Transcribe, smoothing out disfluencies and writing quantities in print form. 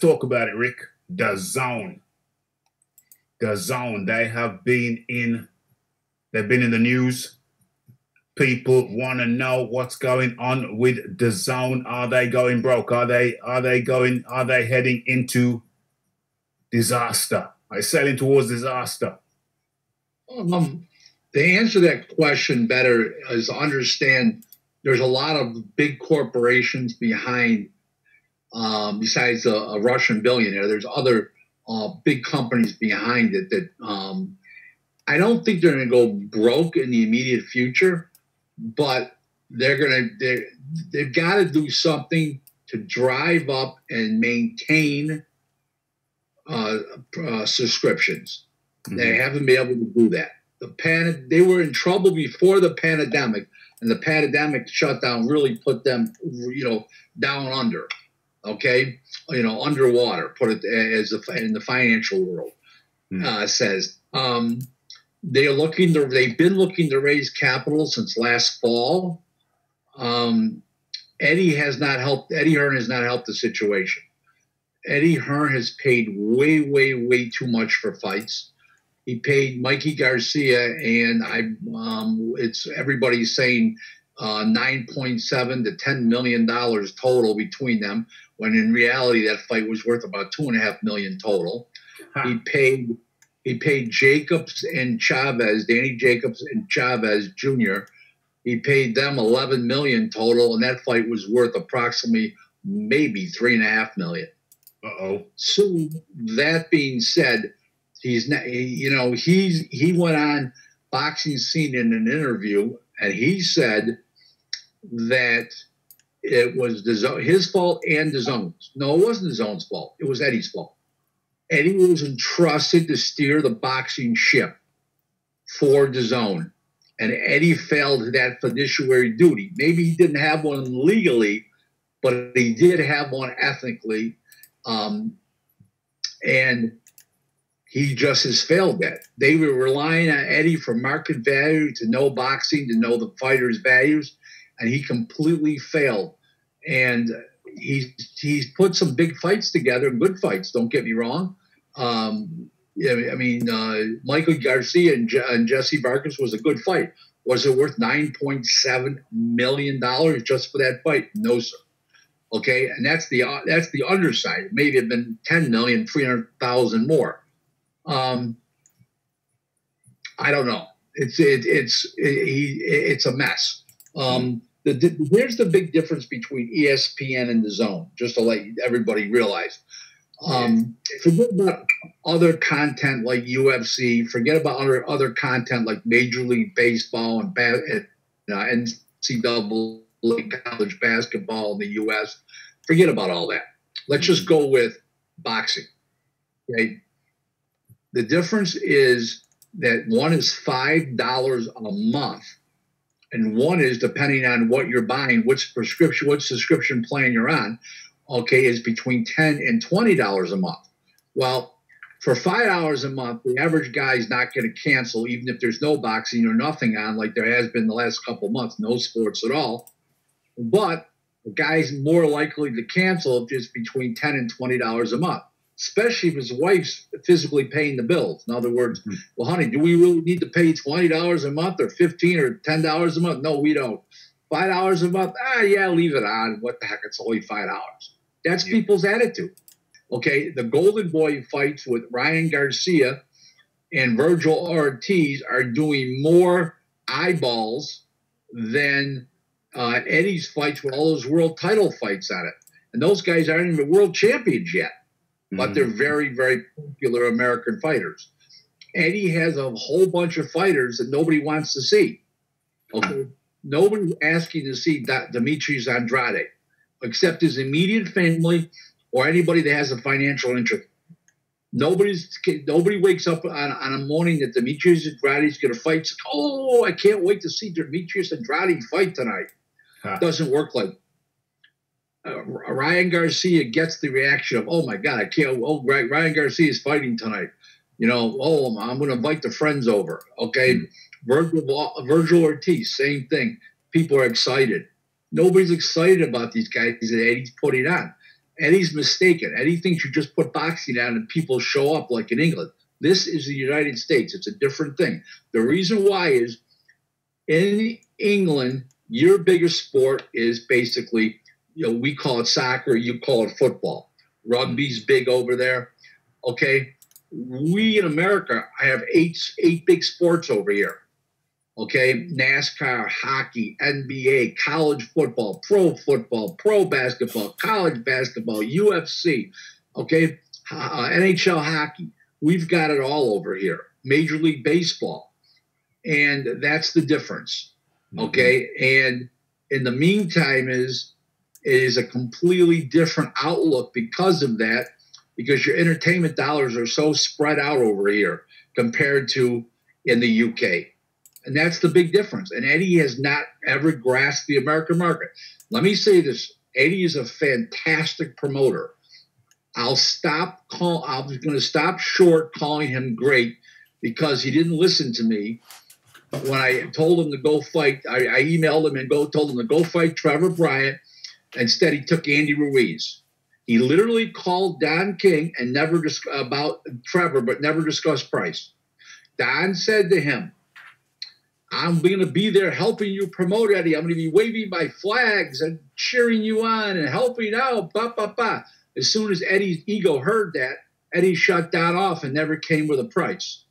talk about it, Rick. dazn. dazn. They've been in the news. People want to know what's going on with dazn. Are they going broke? Are they heading into disaster? Are they sailing towards disaster? To answer that question better is to understand there's a lot of big corporations behind, besides a Russian billionaire. There's other big companies behind it that I don't think they're going to go broke in the immediate future, but they've got to do something to drive up and maintain subscriptions. Mm-hmm. They haven't been able to do that. They were in trouble before the pandemic, and the pandemic shutdown really put them, down under, underwater. Put it as in the financial world says. They've been looking to raise capital since last fall. Eddie Hearn has not helped the situation. Eddie Hearn has paid way, way, way too much for fights. He paid Mikey Garcia, and it's everybody's saying $9.7 to $10 million total between them, when in reality that fight was worth about $2.5 million total. Huh. He paid Jacobs and Chavez, Danny Jacobs and Chavez Jr. He paid them $11 million total, and that fight was worth approximately maybe $3.5 million. So that being said, he went on Boxing Scene in an interview, and he said that it was his fault and DAZN's. No, it wasn't DAZN's fault. It was Eddie's fault. Eddie was entrusted to steer the boxing ship for DAZN, and Eddie failed that fiduciary duty. Maybe he didn't have one legally, but he did have one ethically, and he just has failed that. They were relying on Eddie for market value, to know boxing, to know the fighter's values, and he completely failed. And he's put some big fights together, good fights, don't get me wrong. Michael Garcia and Jesse Vargas was a good fight. Was it worth $9.7 million just for that fight? No, sir. Okay, and that's the underside. Maybe it'd been $10,300,000 more. I don't know. It's a mess. Here's the big difference between ESPN and DAZN, just to let everybody realize. Forget about other content like UFC. Forget about other content like Major League Baseball and NCAA college basketball in the U.S. Forget about all that. Let's just go with boxing. Okay. The difference is that one is $5 a month, and one is, depending on what you're buying, what subscription plan you're on, okay, is between $10 and $20 a month. Well, for $5 a month, the average guy is not going to cancel, even if there's no boxing or nothing on, like there has been the last couple of months, no sports at all. But the guy's more likely to cancel if it's between $10 and $20 a month, especially if his wife's physically paying the bills. In other words, well, honey, do we really need to pay $20 a month or $15 or $10 a month? No, we don't. $5 a month? Yeah, leave it on. What the heck? It's only $5. That's people's attitude. Okay, the Golden Boy fights with Ryan Garcia and Virgil Ortiz are doing more eyeballs than Eddie's fights with all those world title fights on it. And those guys aren't even world champions yet, but they're very, very popular American fighters. Eddie has a whole bunch of fighters that nobody wants to see. Okay, nobody's asking to see Demetrius Andrade, except his immediate family or anybody that has a financial interest. Nobody wakes up on a morning that Demetrius Andrade is going to fight. Oh, I can't wait to see Demetrius Andrade fight tonight. Doesn't work like Ryan Garcia gets the reaction of, oh my God, I can't. Oh, right, Ryan Garcia is fighting tonight. Oh, I'm going to invite the friends over. Okay, Virgil Ortiz, same thing. People are excited. Nobody's excited about these guys that Eddie's putting on. Eddie's mistaken. Eddie thinks you just put boxing on and people show up like in England. This is the United States. It's a different thing. The reason why is in England, your biggest sport is basically, we call it soccer, you call it football. Rugby's big over there. Okay. We in America have eight big sports over here. Okay. NASCAR, hockey, NBA, college football, pro basketball, college basketball, UFC. Okay. NHL hockey. We've got it all over here. Major League Baseball. And that's the difference. Okay. And in the meantime it is a completely different outlook because of that, because your entertainment dollars are so spread out over here compared to in the UK. And that's the big difference. And Eddie has not ever grasped the American market. Let me say this. Eddie is a fantastic promoter. I'm going to stop short calling him great because he didn't listen to me. When I told him to go fight, I emailed him and told him to go fight Trevor Bryant. Instead, he took Andy Ruiz. He literally called Don King and never about Trevor, but never discussed price. Don said to him, I'm going to be there helping you promote, Eddie. I'm going to be waving my flags and cheering you on and helping out. Bah, bah, bah. As soon as Eddie's ego heard that, Eddie shut Don off and never came with a price.